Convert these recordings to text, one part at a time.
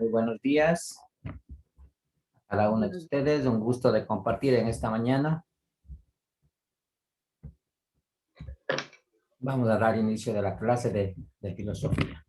Muy buenos días a cada uno de Buenos ustedes. Un gusto de compartir en esta mañana. Vamos a dar inicio de la clase de filosofía.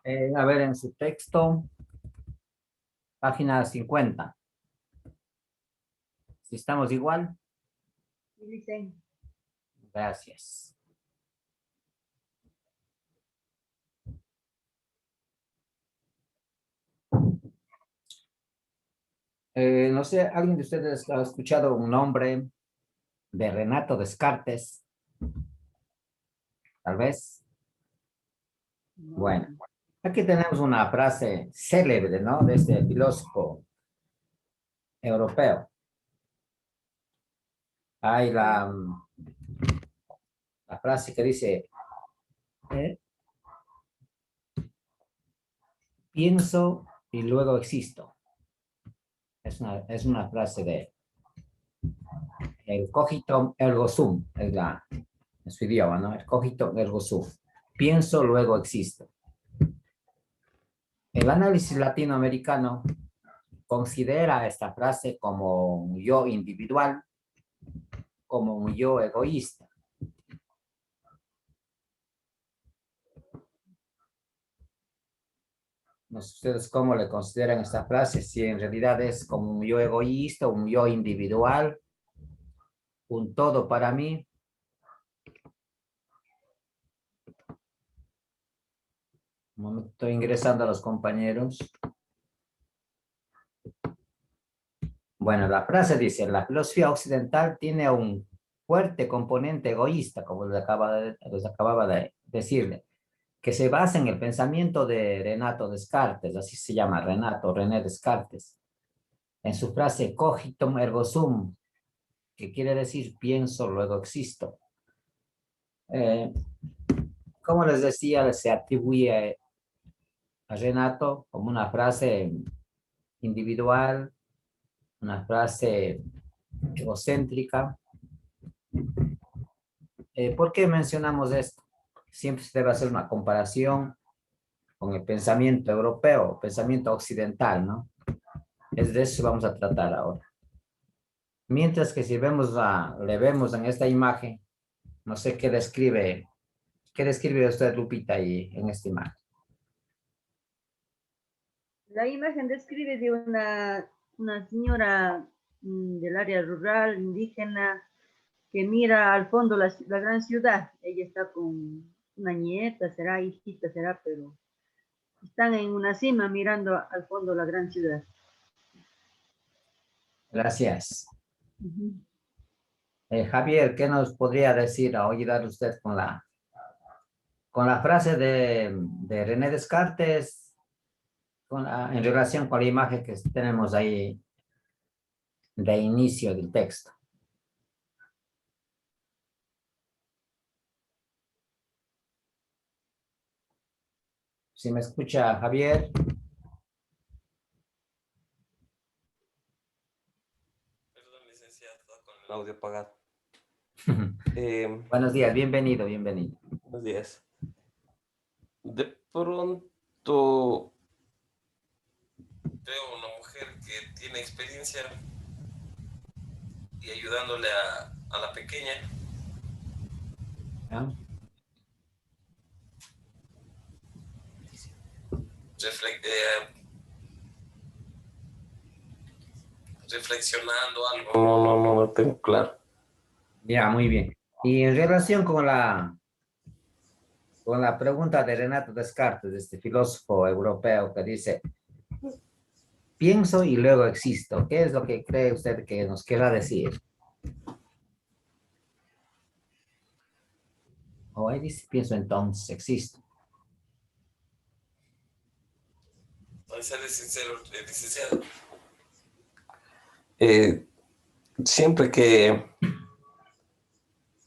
días. A ver, en su texto, página 50. Si estamos igual, Y dicen, gracias. No sé, ¿alguien de ustedes ha escuchado un nombre de Renato Descartes? Tal vez. Bueno, no, aquí tenemos una frase célebre, ¿no? De este filósofo europeo. Hay la frase que dice, eh, pienso y luego existo. Es una frase de el cogito ergo sum, es su idioma, ¿no? El cogito ergo sum. Pienso, luego existo. El análisis latinoamericano considera esta frase como un yo individual, como un yo egoísta. No sé ustedes cómo le consideran esta frase, si en realidad es como un yo egoísta, un yo individual, un todo para mí. Un momento, estoy ingresando a los compañeros. Bueno, la frase dice, la filosofía occidental tiene un fuerte componente egoísta, como les acababa de decirle, que se basa en el pensamiento de Renato Descartes, así se llama René Descartes, en su frase cogito ergo sum, que quiere decir pienso, luego existo. Eh, como les decía, se atribuye a Renato como una frase individual, una frase egocéntrica. ¿Por qué mencionamos esto? Siempre se debe hacer una comparación con el pensamiento europeo, pensamiento occidental, ¿no? Es de eso que vamos a tratar ahora. Mientras que si le vemos en esta imagen, no sé qué describe usted, Lupita, ahí en esta imagen. la imagen describe de una señora del área rural, indígena, que mira al fondo la gran ciudad. Ella está con una nieta, será hijita, será, pero están en una cima mirando al fondo la gran ciudad. Gracias. Ujú. Javier, ¿qué nos podría decir o ayudar usted con la frase de René Descartes en relación con la imagen que tenemos ahí de inicio del texto? Si me escucha, Javier. Perdón, licenciado, con el audio apagado. Buenos días, bienvenido, bienvenido. Buenos días. De pronto veo una mujer que tiene experiencia y ayudándole a la pequeña. ¿Ah? Reflexionando algo. No lo tengo claro. Ya, muy bien. Y en relación con la pregunta de Renato Descartes, este filósofo europeo que dice, pienso y luego existo, ¿qué es lo que cree usted que nos quiera decir? O ahí dice, pienso entonces existo. Seré sincero, licenciado. Eh, siempre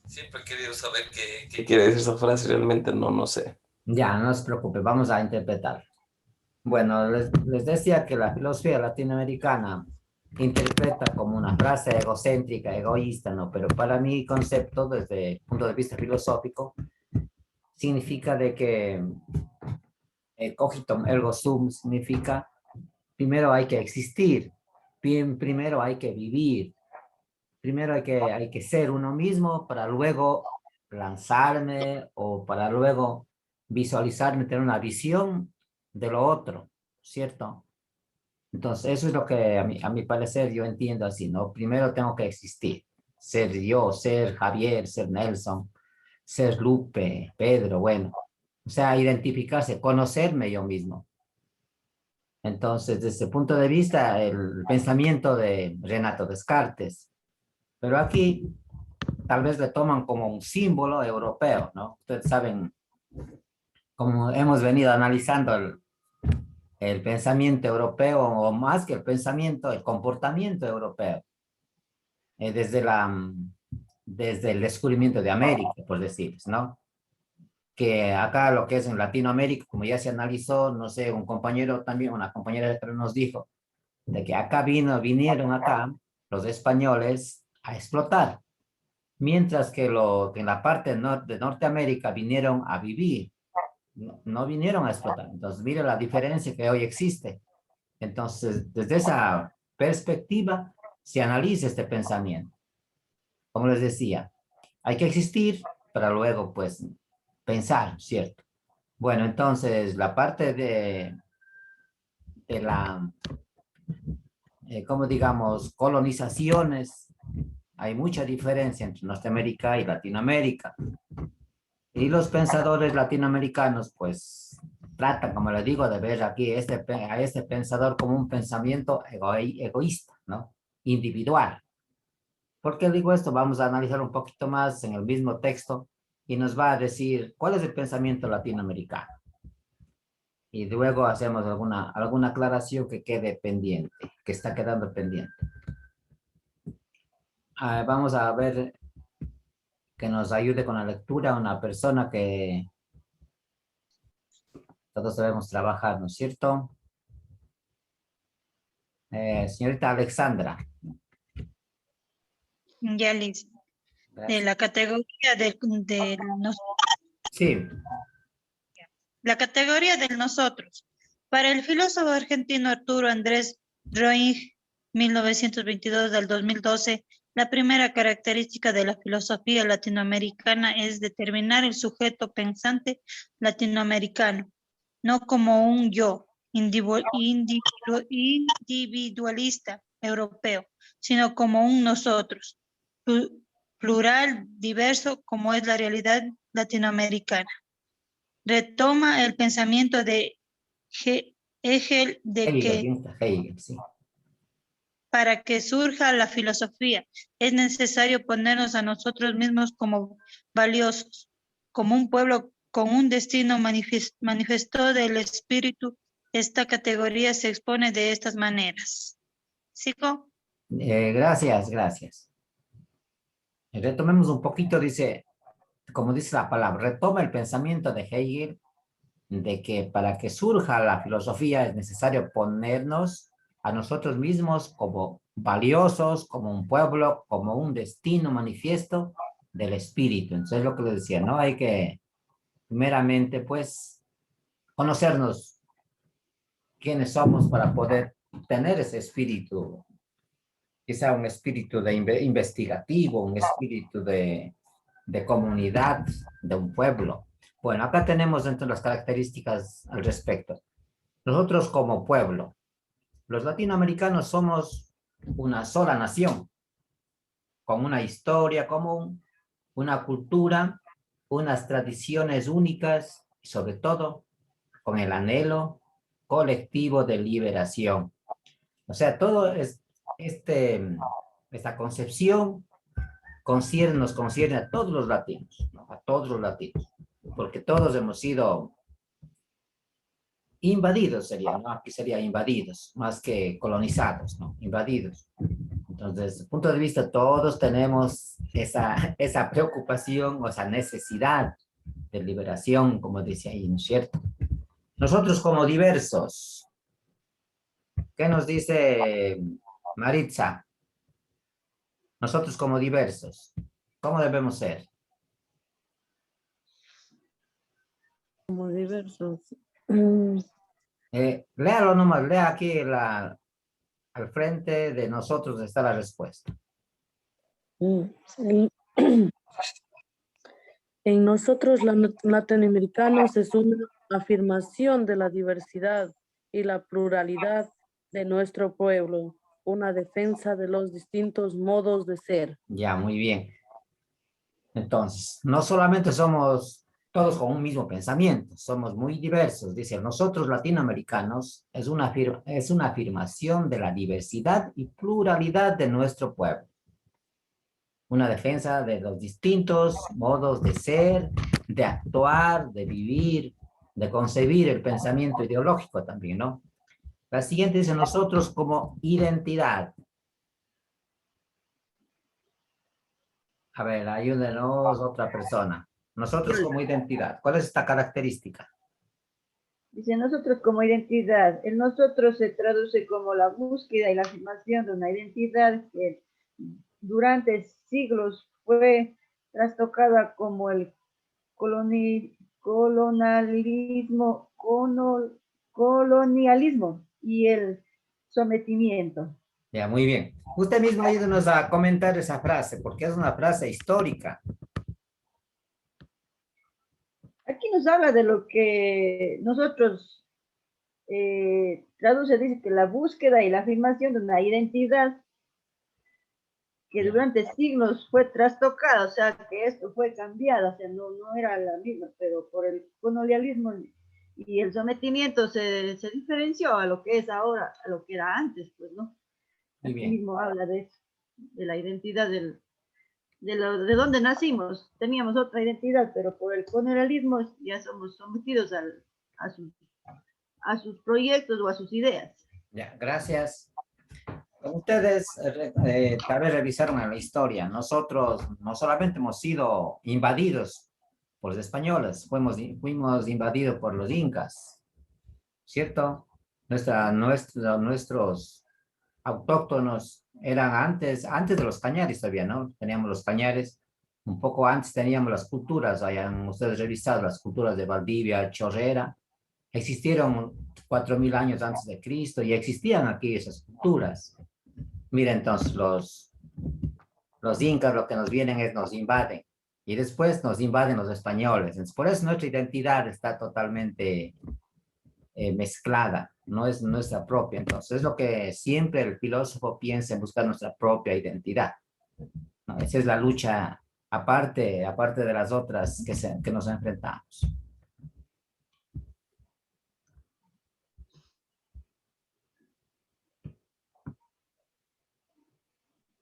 siempre he querido saber qué quiere decir esa frase, realmente no sé. Ya, no se preocupe, vamos a interpretar. Bueno, les decía que la filosofía latinoamericana interpreta como una frase egocéntrica, egoísta, ¿no? Pero para mi concepto, desde el punto de vista filosófico, significa de que cogito ergo sum significa primero hay que existir, primero hay que vivir, primero hay que ser uno mismo para luego lanzarme o para luego visualizarme, tener una visión de lo otro, ¿cierto? Entonces, eso es lo que a mi parecer yo entiendo así, ¿no? Primero tengo que existir, ser yo, ser Javier, ser Nelson, ser Lupe, Pedro, bueno, o sea, identificarse, conocerme yo mismo. Entonces, desde ese punto de vista, el pensamiento de Renato Descartes, pero aquí tal vez le toman como un símbolo europeo, ¿no? Ustedes saben, como hemos venido analizando el pensamiento europeo, o más que el pensamiento, el comportamiento europeo, desde el descubrimiento de América, por decirles, ¿no? Que acá lo que es en Latinoamérica, como ya se analizó, no sé, un compañero también, una compañera nos dijo, de que acá vinieron acá los españoles a explotar, mientras que en la parte de Norteamérica vinieron a vivir, no vinieron a explotar. Entonces, mire la diferencia que hoy existe. Entonces, desde esa perspectiva, se analiza este pensamiento. Como les decía, hay que existir para luego, pues, pensar, ¿cierto? Bueno, entonces, la parte de la, como digamos, colonizaciones, hay mucha diferencia entre Norteamérica y Latinoamérica. Y los pensadores latinoamericanos, pues, tratan, como les digo, de ver aquí a este pensador como un pensamiento egoísta, ¿no? Individual. ¿Por qué digo esto? Vamos a analizar un poquito más en el mismo texto y nos va a decir cuál es el pensamiento latinoamericano. Y luego hacemos alguna aclaración que quede pendiente, que está quedando pendiente. Vamos a ver que nos ayude con la lectura una persona que todos debemos trabajar, ¿no es cierto? Señorita Alexandra. Ya, Liz. De Gracias. la categoría Sí, la categoría del nosotros. Para el filósofo argentino Arturo Andrés Roig, 1922 al 2012, la primera característica de la filosofía latinoamericana es determinar el sujeto pensante latinoamericano, no como un yo individualista europeo, sino como un nosotros, plural, diverso, como es la realidad latinoamericana. Retoma el pensamiento de Hegel de que Hegel, sí. para que surja la filosofía es necesario ponernos a nosotros mismos como valiosos, como un pueblo con un destino manifiesto del espíritu. Esta categoría se expone de estas maneras. ¿Sigo? Gracias, gracias. Retomemos un poquito, dice, como dice la palabra, retoma el pensamiento de Hegel de que para que surja la filosofía es necesario ponernos a nosotros mismos como valiosos, como un pueblo, como un destino manifiesto del espíritu. Entonces, lo que les decía, ¿no? Hay que, primeramente, pues, conocernos quiénes somos para poder tener ese espíritu, quizá un espíritu investigativo, un espíritu de comunidad, de un pueblo. Bueno, acá tenemos dentro de las características al respecto. Nosotros como pueblo, los latinoamericanos somos una sola nación, con una historia común, una cultura, unas tradiciones únicas y sobre todo con el anhelo colectivo de liberación. O sea, todo es esta concepción nos concierne a todos los latinos, ¿no? A todos los latinos, porque todos hemos sido invadidos sería, ¿no? Aquí sería invadidos, más que colonizados, ¿no? Invadidos. Entonces, desde el punto de vista, todos tenemos esa preocupación o esa necesidad de liberación, como dice ahí, ¿no es cierto? Nosotros como diversos, ¿qué nos dice Maritza? Nosotros como diversos, ¿cómo debemos ser? Como diversos. Léalo nomás, lea aquí al frente de nosotros está la respuesta. En en nosotros, latinoamericanos, es una afirmación de la diversidad y la pluralidad de nuestro pueblo, una defensa de los distintos modos de ser. Ya, muy bien. Entonces, no solamente somos todos con un mismo pensamiento, somos muy diversos. Dice, nosotros latinoamericanos es una afirmación de la diversidad y pluralidad de nuestro pueblo. Una defensa de los distintos modos de ser, de actuar, de vivir, de concebir el pensamiento ideológico también, ¿no? La siguiente dice, nosotros como identidad. A ver, ayúdenos otra persona. Nosotros como identidad. ¿Cuál es esta característica? Dice, nosotros como identidad. El nosotros se traduce como la búsqueda y la afirmación de una identidad que durante siglos fue trastocada como el colonialismo y el sometimiento. Ya, muy bien. Usted mismo ayúdenos a comentar esa frase, porque es una frase histórica. Aquí nos habla de lo que nosotros traduce, dice que la búsqueda y la afirmación de una identidad que durante siglos fue trastocada, o sea, que esto fue cambiado, o sea, no era la misma, pero por el colonialismo y el sometimiento se diferenció a lo que es ahora, a lo que era antes, pues, ¿no? Muy Aquí bien. mismo habla de eso, de la identidad de dónde nacimos. Teníamos otra identidad, pero por el colonialismo ya somos sometidos a sus proyectos o a sus ideas. Ya, gracias. Ustedes tal vez revisaron en la historia. Nosotros no solamente hemos sido invadidos por los españoles, fuimos invadidos por los incas, ¿cierto? Nuestros autóctonos eran antes de los cañares todavía, ¿no? Teníamos los cañares, un poco antes teníamos las culturas, hayan ustedes revisado las culturas de Valdivia, Chorrera, existieron 4.000 años antes de Cristo y existían aquí esas culturas. Mira, entonces los incas lo que nos vienen es nos invaden y después nos invaden los españoles. Entonces, por eso nuestra identidad está totalmente mezclada, no es nuestra propia. Entonces, es lo que siempre el filósofo piensa en buscar nuestra propia identidad, ¿no? Esa es la lucha aparte de las otras que nos enfrentamos.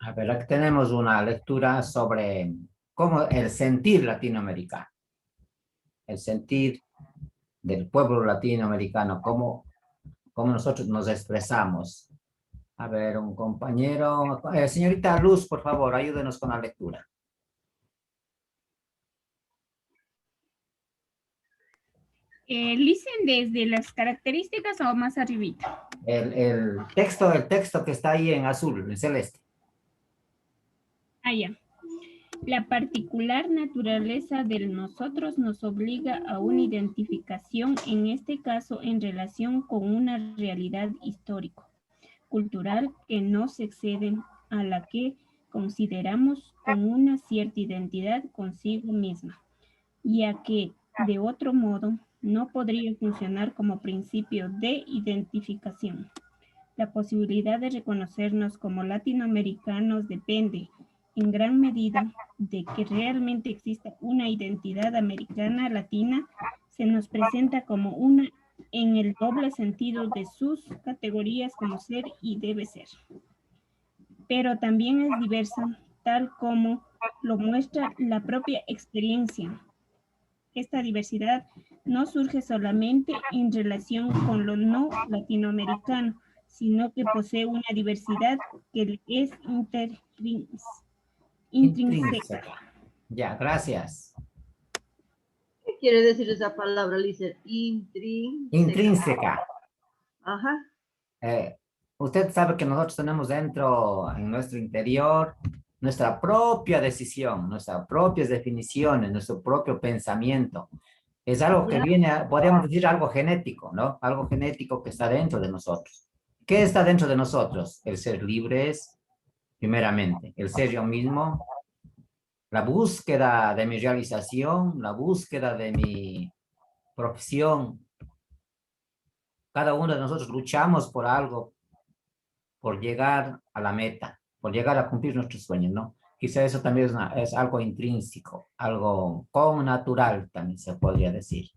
A ver, aquí tenemos una lectura sobre cómo el sentir latinoamericano, el sentir del pueblo latinoamericano, cómo nosotros nos expresamos. A ver, un compañero, señorita Luz, por favor, ayúdenos con la lectura. Listen desde las características o más arribita. El texto que está ahí en azul, en celeste. Ah, ya. La particular naturaleza del nosotros nos obliga a una identificación, en este caso en relación con una realidad histórico-cultural que no se excede a la que consideramos con una cierta identidad consigo misma, y a que, de otro modo, no podría funcionar como principio de identificación. La posibilidad de reconocernos como latinoamericanos depende, en gran medida, de que realmente exista una identidad americana latina. Se nos presenta como una en el doble sentido de sus categorías como ser y debe ser. Pero también es diversa, tal como lo muestra la propia experiencia. Esta diversidad no surge solamente en relación con lo no latinoamericano, sino que posee una diversidad que le es intrínseca. Ya, gracias. ¿Qué quiere decir esa palabra, Lizer? Intrínseca. Intrínseca. Ajá. Usted sabe que nosotros tenemos dentro, en nuestro interior, nuestra propia decisión, nuestras propias definiciones, nuestro propio pensamiento. Es algo que viene, podríamos decir, algo genético, ¿no? Algo genético que está dentro de nosotros. ¿Qué está dentro de nosotros? El ser libres, primeramente. El ser yo mismo, la búsqueda de mi realización, la búsqueda de mi profesión. Cada uno de nosotros luchamos por algo, por llegar a la meta, por llegar a cumplir nuestros sueños, ¿no? Quizá eso también es algo intrínseco, algo connatural también se podría decir.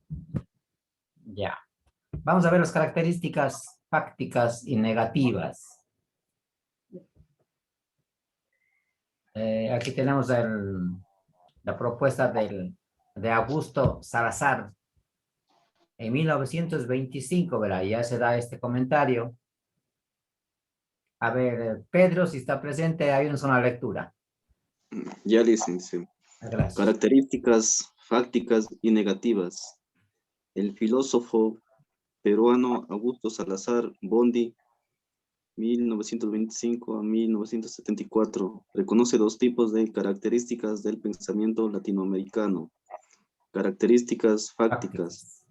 Ya. Vamos a ver las características fácticas y negativas. Aquí tenemos la propuesta de Augusto Salazar. En 1925, ¿verdad? Ya se da este comentario. A ver, Pedro, si está presente, ayúdanos con la lectura. Ya, licenciado. Gracias. Características fácticas y negativas. El filósofo peruano Augusto Salazar Bondy, 1925 a 1974, reconoce dos tipos de características del pensamiento latinoamericano. Características fácticas.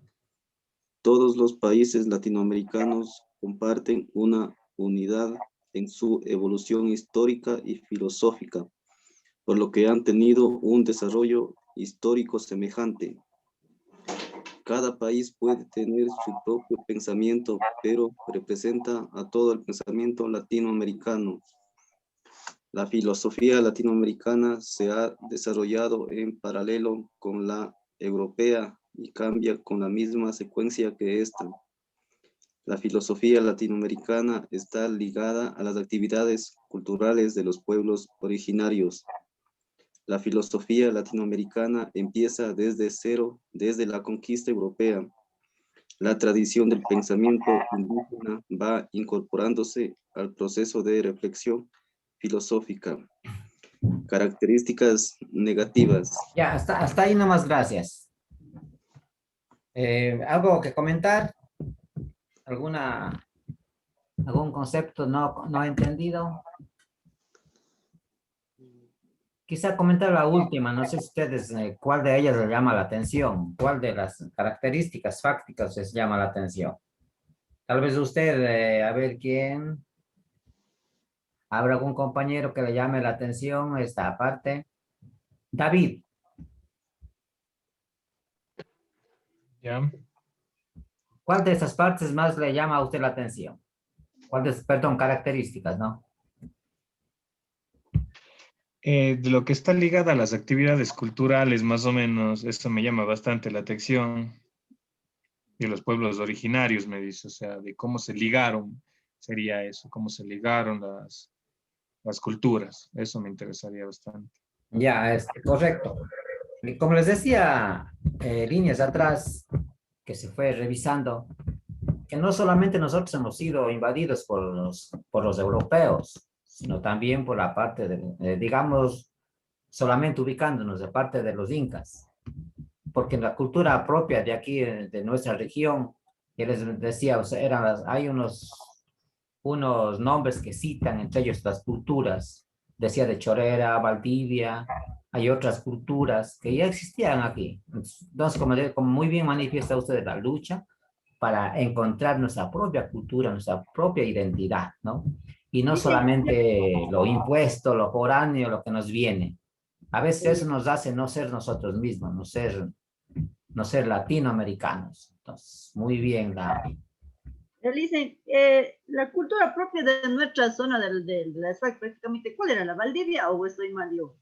Todos los países latinoamericanos comparten una unidad en su evolución histórica y filosófica, por lo que han tenido un desarrollo histórico semejante. Cada país puede tener su propio pensamiento, pero representa a todo el pensamiento latinoamericano. La filosofía latinoamericana se ha desarrollado en paralelo con la europea y cambia con la misma secuencia que esta. La filosofía latinoamericana está ligada a las actividades culturales de los pueblos originarios. La filosofía latinoamericana empieza desde cero, desde la conquista europea. La tradición del pensamiento indígena va incorporándose al proceso de reflexión filosófica. Características negativas. Ya, hasta ahí nomás, gracias. ¿Algo que comentar? ¿Algún concepto no entendido? Quizá comentar la última, no sé si ustedes, cuál de ellas les llama la atención, cuál de las características fácticas les llama la atención. Tal vez usted, a ver quién, ¿habrá algún compañero que le llame la atención esta parte? David. Ya. ¿Cuál de esas partes más le llama a usted la atención? Perdón, características, ¿no? De lo que está ligada a las actividades culturales, más o menos, eso me llama bastante la atención. De los pueblos originarios, me dice, o sea, de cómo se ligaron, sería eso, cómo se ligaron las culturas. Eso me interesaría bastante. Ya, correcto. Y como les decía, líneas atrás, que se fue revisando, que no solamente nosotros hemos sido invadidos por los europeos, sino también por la parte de, digamos, solamente ubicándonos de parte de los incas, porque en la cultura propia de aquí, de nuestra región, ya les decía, o sea, hay unos nombres que citan, entre ellos las culturas, decía de Chorera, Valdivia, hay otras culturas que ya existían aquí. Entonces, como muy bien manifiesta usted, la lucha para encontrar nuestra propia cultura, nuestra propia identidad, ¿no? Y no solamente lo impuesto, lo foráneo, lo que nos viene. A veces eso nos hace no ser nosotros mismos, no ser latinoamericanos. Entonces, muy bien, Dicen, la cultura propia de nuestra zona de la SWAC, prácticamente, ¿cuál era? ¿La Valdivia o estoy mal yo?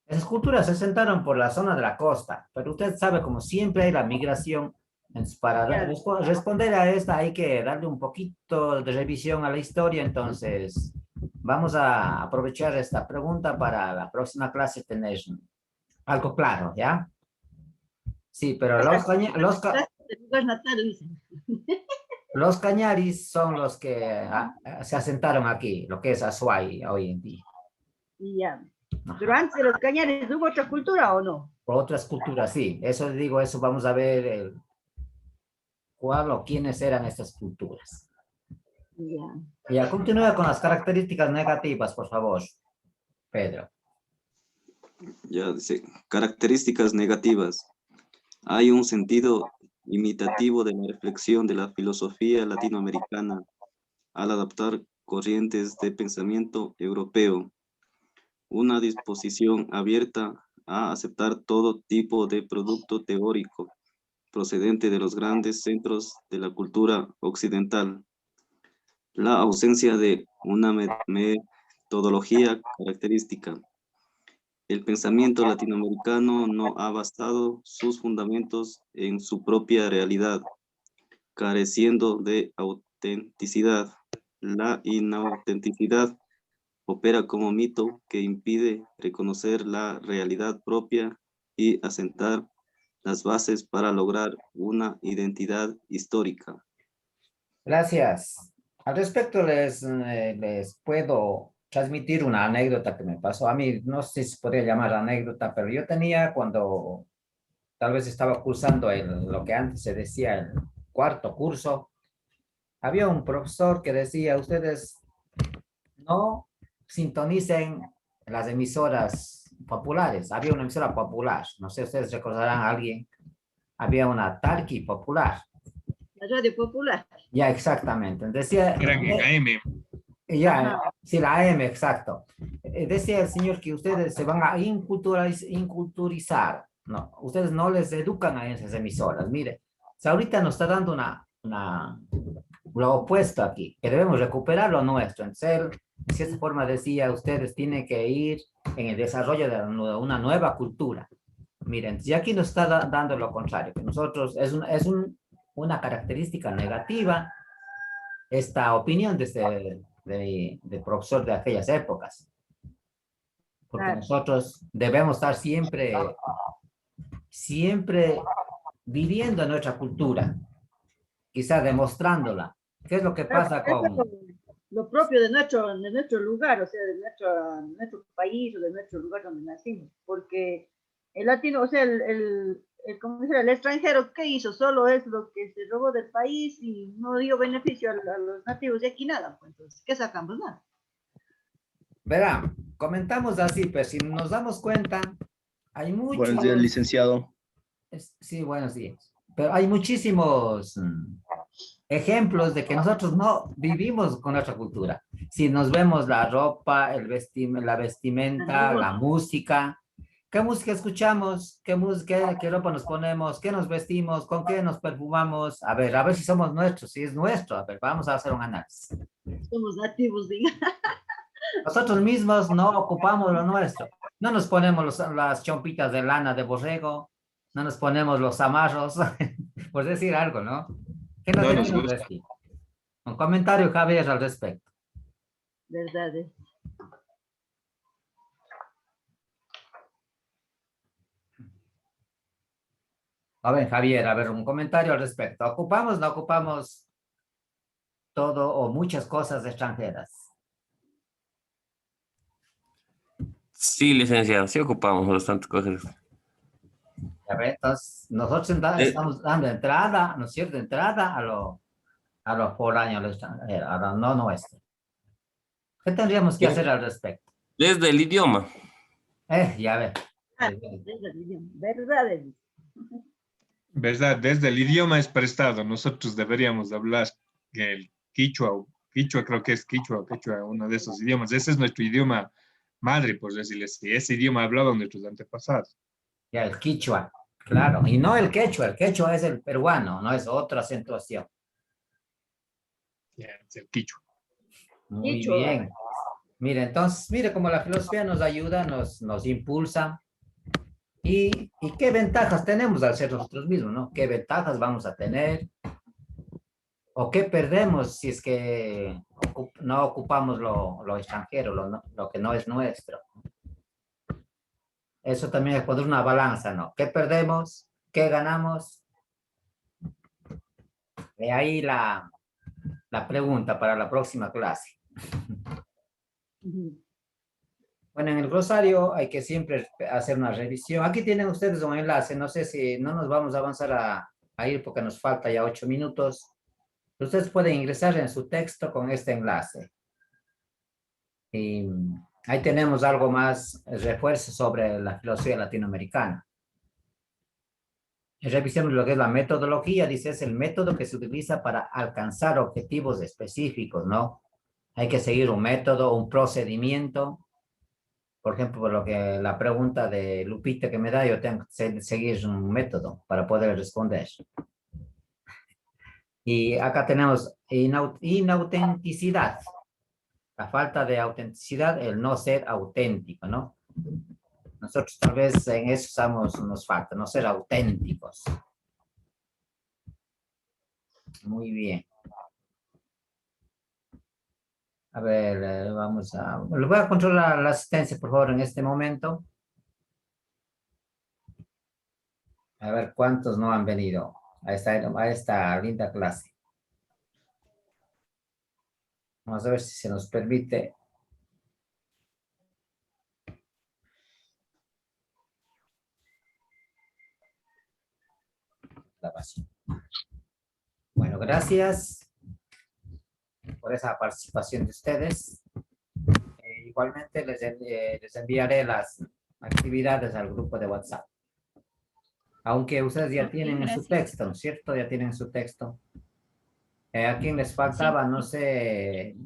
Esas culturas se asentaron por la zona de la costa, pero usted sabe, como siempre hay la migración. Entonces, para responder a esta hay que darle un poquito de revisión a la historia, entonces vamos a aprovechar esta pregunta para la próxima clase tener algo claro, ¿ya? Sí, pero El lugar natal, dicen. los cañaris son los que se asentaron aquí, lo que es Azuay hoy en día. Y ya. Ajá. Pero antes de los cañares, ¿hubo otra cultura o no? Por otras culturas, sí. Eso digo, eso vamos a ver cuál o quiénes eran estas culturas. Ya. Ya, continúa con las características negativas, por favor, Pedro. Ya dice, características negativas. Hay un sentido imitativo de la reflexión de la filosofía latinoamericana al adaptar corrientes de pensamiento europeo. Una disposición abierta a aceptar todo tipo de producto teórico procedente de los grandes centros de la cultura occidental. La ausencia de una metodología característica. El pensamiento latinoamericano no ha basado sus fundamentos en su propia realidad, careciendo de autenticidad. La inautenticidad opera como mito que impide reconocer la realidad propia y asentar las bases para lograr una identidad histórica. Gracias. Al respecto, les puedo transmitir una anécdota que me pasó. A mí, no sé si se podría llamar anécdota, pero yo tenía cuando tal vez estaba cursando lo que antes se decía el cuarto curso, había un profesor que decía, ustedes no sintonicen las emisoras populares. Había una emisora popular, no sé si ustedes recordarán a alguien, había una Talqui popular. La radio popular. Ya, exactamente. Decía, Eran en AM. ya, sí, la AM, exacto. Decía el señor que ustedes se van a inculturizar. No, ustedes no les educan a esas emisoras. Mire, si ahorita nos está dando lo opuesto aquí, que debemos recuperar lo nuestro. Entonces, él, de cierta forma decía, ustedes tienen que ir en el desarrollo de una nueva cultura. Miren, y aquí nos está dando lo contrario, que nosotros, una característica negativa esta opinión de profesor de aquellas épocas. Porque Claro. nosotros debemos estar siempre viviendo nuestra cultura, quizás demostrándola. ¿Qué es lo que pasa Eso es con... lo propio de nuestro lugar, o sea, de nuestro país o de nuestro lugar donde nacimos, porque el latino, o sea, como dice, el extranjero, ¿qué hizo? Solo es lo que se robó del país y no dio beneficio a los nativos de aquí nada, pues entonces, ¿qué sacamos? Nada. Verán, comentamos así, pero si nos damos cuenta, hay muchos... Buenos días, licenciado. Sí, buenos días. Pero hay muchísimos ejemplos de que nosotros no vivimos con nuestra cultura. Si nos vemos la ropa, la vestimenta, la música, ¿qué música escuchamos? ¿Qué ropa nos ponemos? ¿Qué nos vestimos? ¿Con qué nos perfumamos? A ver si somos nuestros, si es nuestro. A ver, vamos a hacer un análisis. Somos nativos, diga. Nosotros mismos no ocupamos lo nuestro. No nos ponemos las chompitas de lana de borrego, no nos ponemos los amarros, por decir algo, ¿no? ¿Qué nos No nos debemos gusta. vestir? Un comentario, Javier, al respecto. Verdad es. A ver, Javier, a ver, un comentario al respecto. ¿Ocupamos, no ocupamos todo o muchas cosas extranjeras? Sí, licenciado, sí ocupamos bastantes cosas. A ver, entonces, nosotros estamos dando entrada, ¿no es cierto? Entrada a lo foráneo, a lo extranjero, a lo no nuestro. ¿Qué tendríamos que hacer al respecto? Desde el idioma. Ya ver. Verdad es. ¿Verdad? Desde el idioma es prestado. Nosotros deberíamos hablar el quichua, creo que es quichua, uno de esos idiomas. Ese es nuestro idioma madre, por decirlo así. Ese idioma hablaban nuestros antepasados. Ya, el quichua, claro. Y no el quechua es el peruano, no es otra acentuación. Ya, es el quichua. Muy Quichua. bien. Mire, entonces, mire cómo la filosofía nos ayuda, nos impulsa. ¿Y qué ventajas tenemos al ser nosotros mismos, no? ¿Qué ventajas vamos a tener? ¿O qué perdemos si es que no ocupamos lo extranjero, lo que no es nuestro? Eso también es poner una balanza, ¿no? ¿Qué perdemos ¿Qué ganamos? De ahí la pregunta para la próxima clase. Ujú. Bueno, en el glosario hay que siempre hacer una revisión. Aquí tienen ustedes un enlace. No sé si no nos vamos a avanzar a ir porque nos falta ya 8 minutos. Ustedes pueden ingresar en su texto con este enlace. Y ahí tenemos algo más, refuerzo sobre la filosofía latinoamericana. Revisemos lo que es la metodología. Dice, es el método que se utiliza para alcanzar objetivos específicos, ¿no? Hay que seguir un método, un procedimiento. Por ejemplo, por lo que la pregunta de Lupita que me da, yo tengo que seguir un método para poder responder. Y acá tenemos inautenticidad. La falta de autenticidad, el no ser auténtico, ¿no? Nosotros tal vez en eso nos falta, no ser auténticos. Muy bien. A ver, vamos a... Le voy a controlar la asistencia, por favor, en este momento. A ver cuántos no han venido a esta linda clase. Vamos a ver si se nos permite. Grabación. Bueno, gracias por esa participación de ustedes. Igualmente les enviaré las actividades al grupo de WhatsApp. Aunque ustedes ya tienen en su texto, ¿no es cierto? Ya tienen su texto. ¿A quién les faltaba? No sé.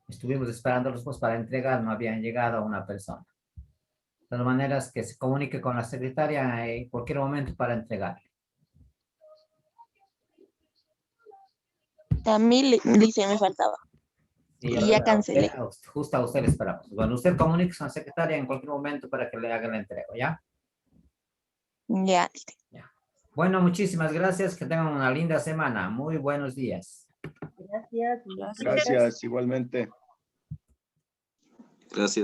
Estuvimos esperándolos pues para entregar, no habían llegado a una persona. De todas maneras, que se comunique con la secretaria en cualquier momento para entregar. A mí, dice, me faltaba. Sí, Y ya cancelé. Justo a usted le esperamos. Bueno, usted comunique con la secretaria en cualquier momento para que le haga la entrega, ¿ya? Ya. Bueno, muchísimas gracias. Que tengan una linda semana. Muy buenos días. Gracias. Gracias. Gracias, igualmente. Gracias.